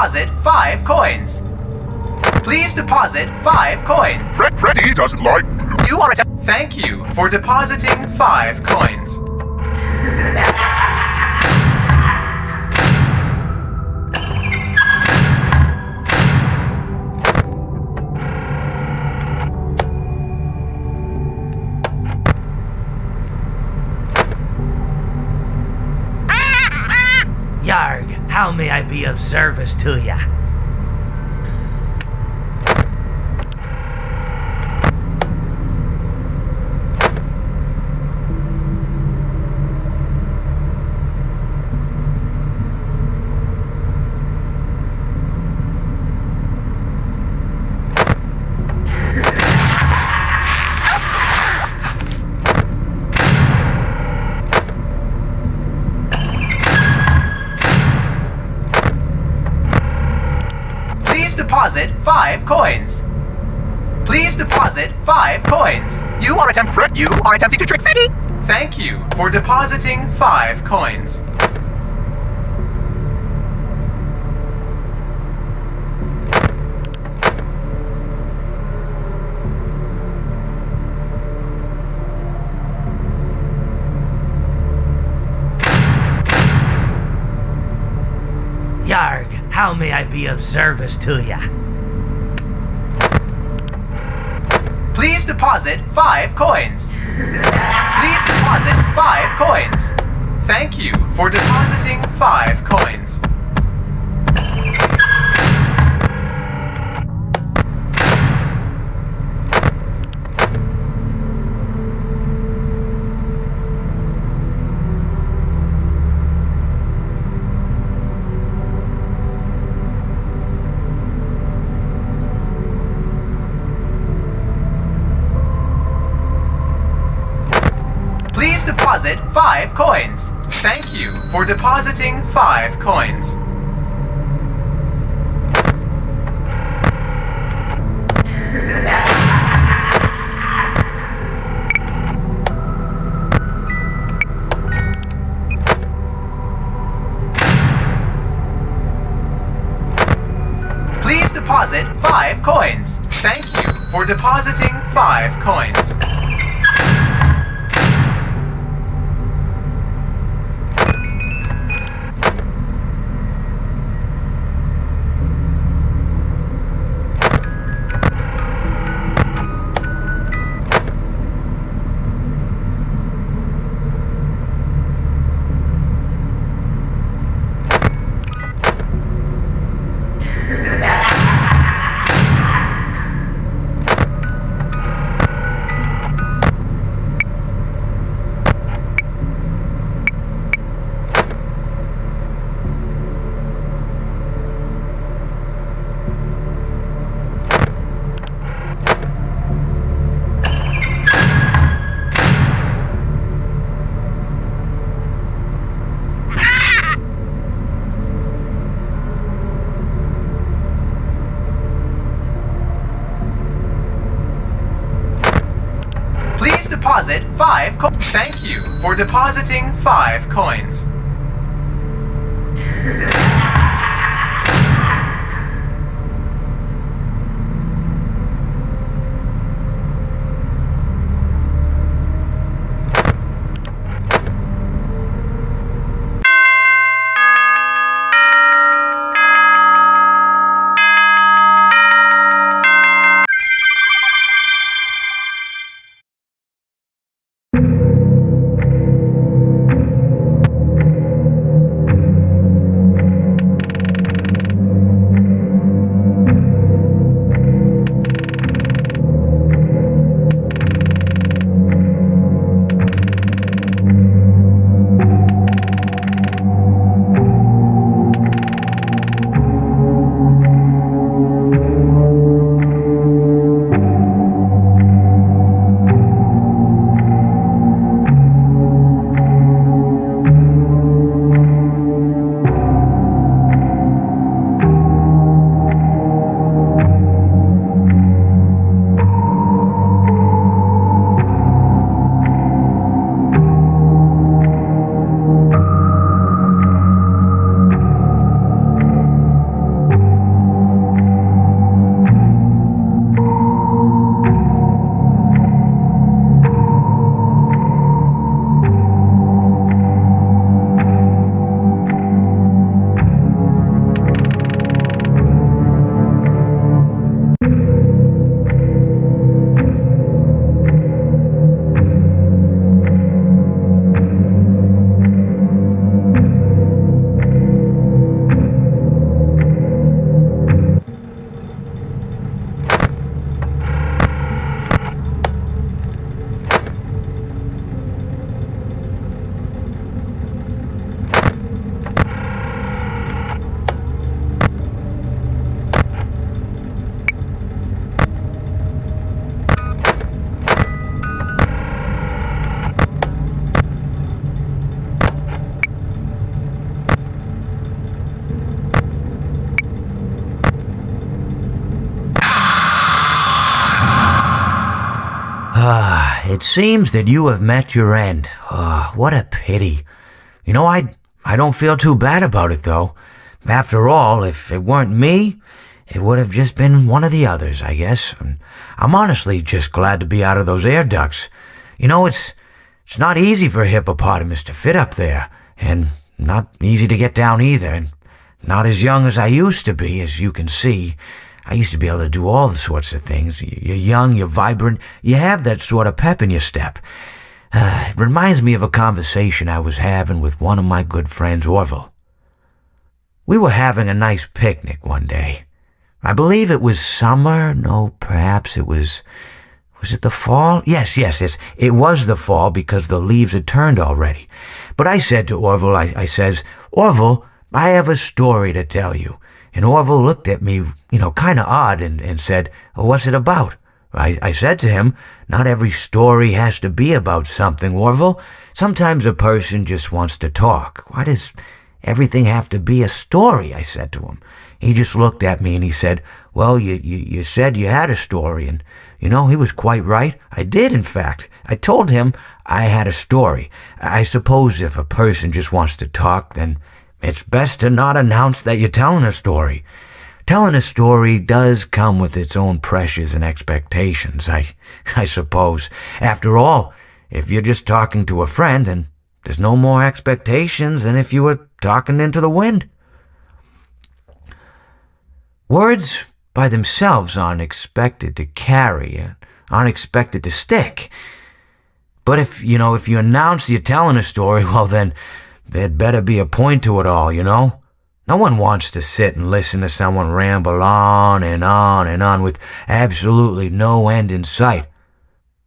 deposit 5 coins. Please deposit 5 coins. Freddy doesn't like... You are Thank you for depositing 5 coins. Yarg, how may I be of service to ya? Please deposit 5 coins. Please deposit 5 coins. You are attempting to trick Freddy. Thank you for depositing 5 coins. Yarg, how may I be of service to ya? Please deposit 5 coins. Please deposit 5 coins. Thank you for depositing 5 coins. Please deposit 5 coins. Thank you for depositing 5 coins. Please deposit 5 coins. Thank you for depositing 5 coins. Please deposit 5 coins. Thank you for depositing 5 coins. It seems that you have met your end. What a pity. You know, I don't feel too bad about it, though. After all, if it weren't me, it would have just been one of the others, I guess. I'm honestly just glad to be out of those air ducts. You know, it's not easy for a hippopotamus to fit up there, and not easy to get down either, and not as young as I used to be, as you can see. I used to be able to do all the sorts of things. You're young, you're vibrant, you have that sort of pep in your step. It reminds me of a conversation I was having with one of my good friends, Orville. We were having a nice picnic one day. I believe it was summer. No, perhaps it was it the fall? Yes. It was the fall because the leaves had turned already. But I said to Orville, I says, Orville, I have a story to tell you. And Orville looked at me, kind of odd and said, what's it about? I said to him, not every story has to be about something, Orville. Sometimes a person just wants to talk. Why does everything have to be a story? I said to him. He just looked at me and he said, well, you said you had a story. And, he was quite right. I did, in fact. I told him I had a story. I suppose if a person just wants to talk, then it's best to not announce that you're telling a story. Telling a story does come with its own pressures and expectations, I suppose. After all, if you're just talking to a friend, then there's no more expectations than if you were talking into the wind. Words by themselves aren't expected to carry, aren't expected to stick. But if you announce you're telling a story, well then, there'd better be a point to it all, No one wants to sit and listen to someone ramble on and on and on with absolutely no end in sight.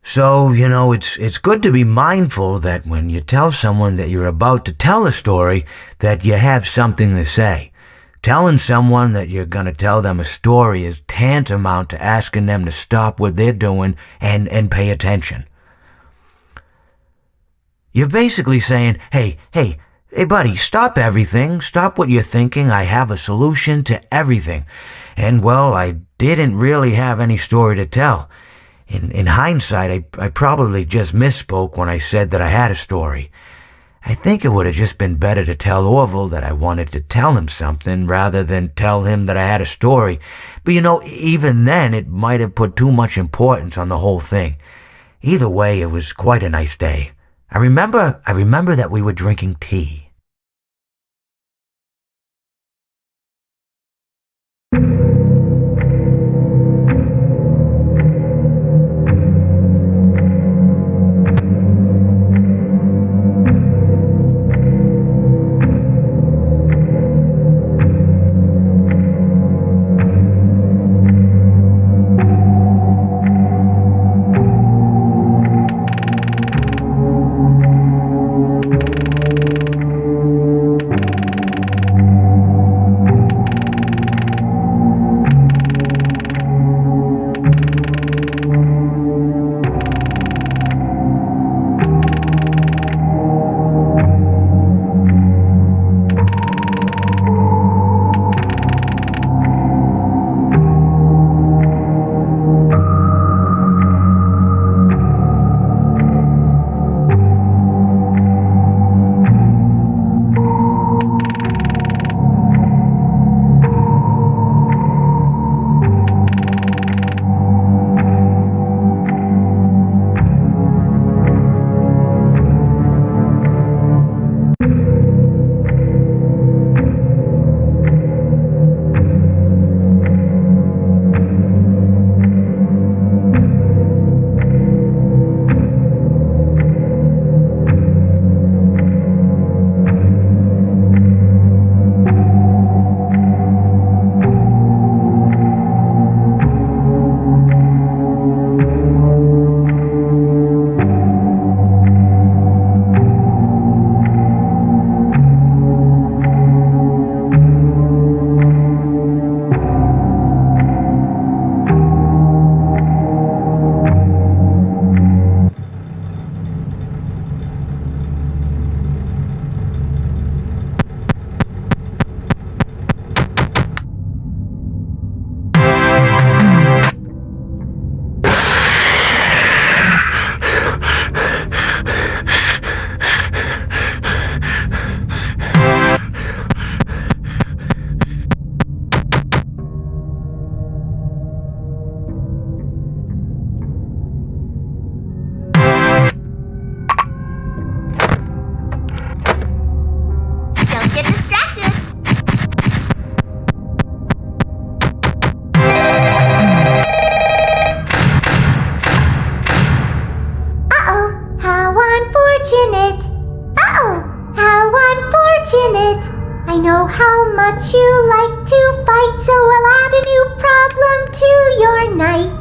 So, it's good to be mindful that when you tell someone that you're about to tell a story, that you have something to say. Telling someone that you're going to tell them a story is tantamount to asking them to stop what they're doing and pay attention. You're basically saying, hey, buddy, stop everything. Stop what you're thinking. I have a solution to everything. And, well, I didn't really have any story to tell. In hindsight, I probably just misspoke when I said that I had a story. I think it would have just been better to tell Orville that I wanted to tell him something rather than tell him that I had a story. But, even then, it might have put too much importance on the whole thing. Either way, it was quite a nice day. I remember that we were drinking tea. your night.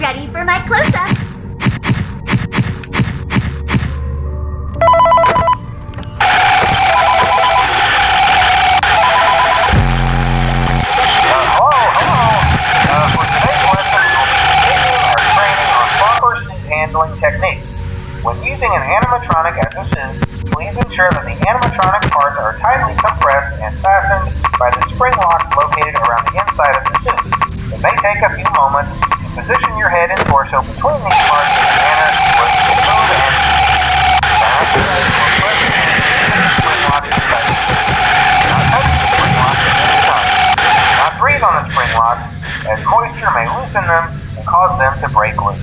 Ready for my close-up. Handling techniques. When using an animatronic as a suit, please ensure that the animatronic parts are tightly compressed and fastened by the spring locks located around the inside of the suit. It may take a few moments to position your head and torso between these parts in a manner where you can move and activate or press the spring locks to tighten. Not touch the spring locks at any time. Do not breathe on the spring locks, as moisture may loosen them and cause them to break loose.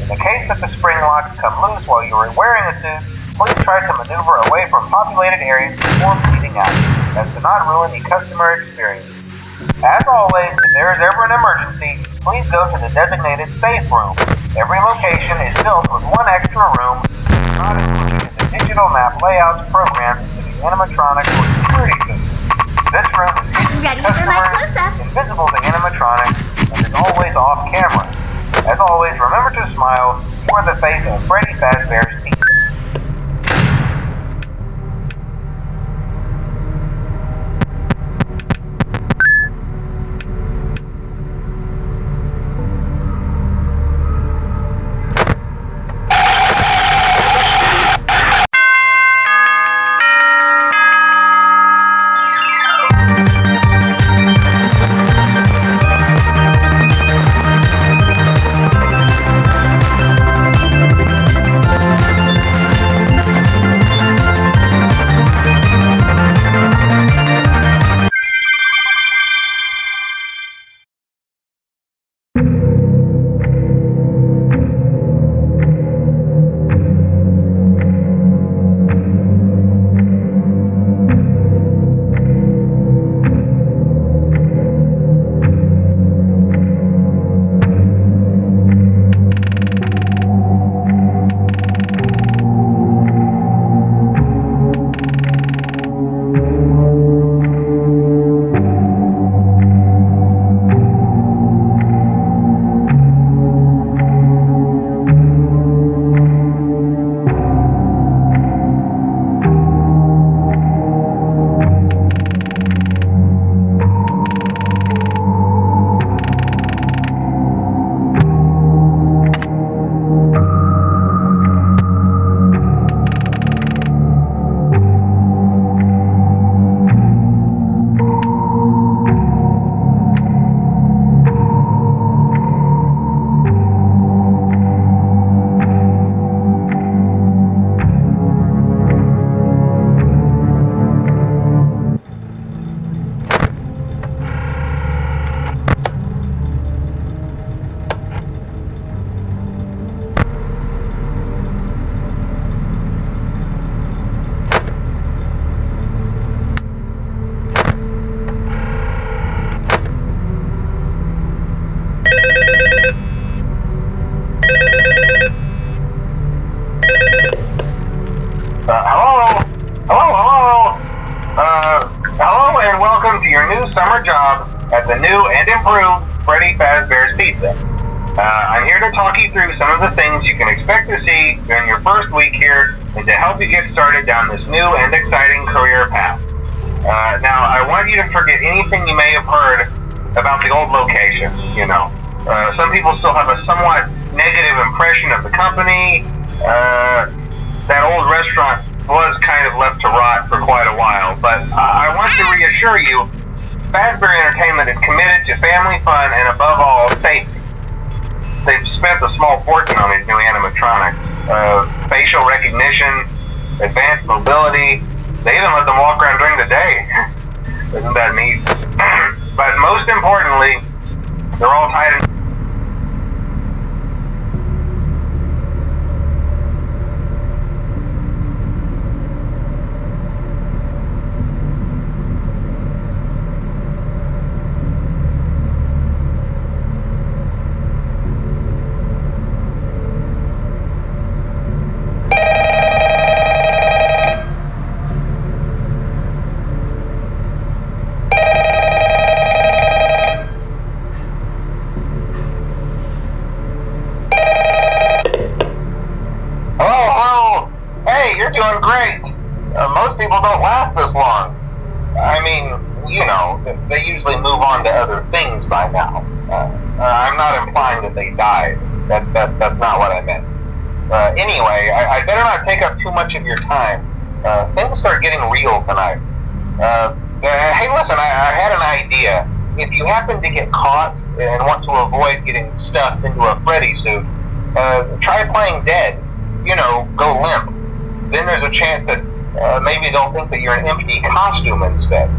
In the case that the spring locks come loose while you are wearing a suit, please try to maneuver away from populated areas before bleeding out, as to not ruin the customer experience. As always, if there is ever an emergency, please go to the designated safe room. Every location is built with one extra room, not included in the digital map layouts programmed into the animatronic or security system. This room is hidden to customers, invisible to animatronics, and is always off camera. As always, remember to smile. You are the face of Freddy Fazbear's team. Hello and welcome to your new summer job at the new and improved Freddy Fazbear's Pizza. I'm here to talk you through some of the things you can expect to see during your first week here and to help you get started down this new and exciting career path. Now, I want you to forget anything you may have heard about the old location, you know. Some people still have a somewhat negative impression of the company. That old restaurant was kind of left to rot for quite a while, but I want to reassure you, Fazbear Entertainment is committed to family fun and above all, safety. They've spent a small fortune on these new animatronics. Facial recognition, advanced mobility, they even let them walk around during the day. Isn't that neat? But most importantly, they're all tied in. You're doing great. Most people don't last this long. I mean, you know, they usually move on to other things by now. I'm not implying that they died. That's not what I meant. Anyway, I better not take up too much of your time. Things start getting real tonight. Hey, listen, I had an idea. If you happen to get caught and want to avoid getting stuffed into a Freddy suit, try playing dead. You know, go limp. Then there's a chance that maybe they'll think that you're an empty costume instead.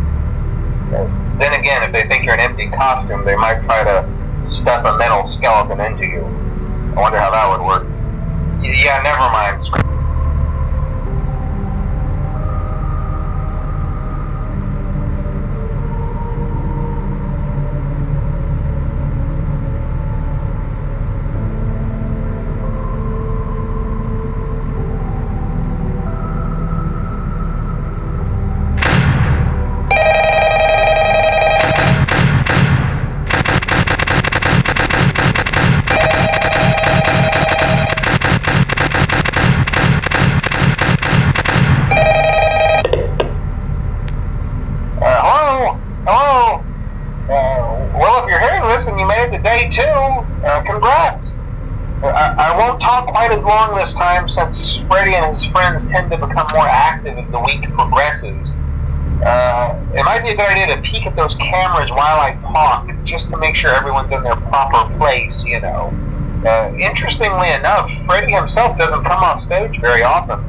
Then again, if they think you're an empty costume, they might try to stuff a metal skeleton into you. I wonder how that would work. Yeah, never mind. Well, if you're hearing this and you made it to day 2, congrats. I won't talk quite as long this time since Freddy and his friends tend to become more active as the week progresses. It might be a good idea to peek at those cameras while I talk, just to make sure everyone's in their proper place, you know. Interestingly enough, Freddy himself doesn't come off stage very often.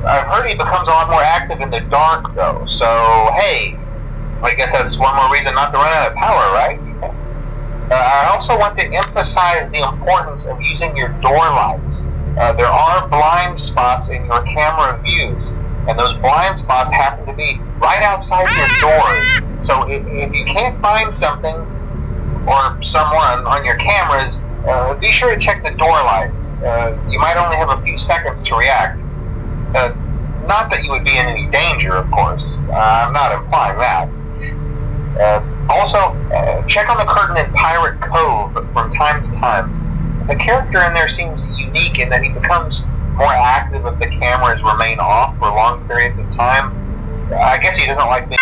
I've heard he becomes a lot more active in the dark, though, so hey, I guess that's one more reason not to run out of power, right? I also want to emphasize the importance of using your door lights. There are blind spots in your camera views, and those blind spots happen to be right outside your doors. So if you can't find something or someone on your cameras, be sure to check the door lights. You might only have a few seconds to react. Not that you would be in any danger, of course. I'm not implying that. Also, check on the curtain in Pirate Cove from time to time. The character in there seems unique in that he becomes more active if the cameras remain off for long periods of time. I guess he doesn't like being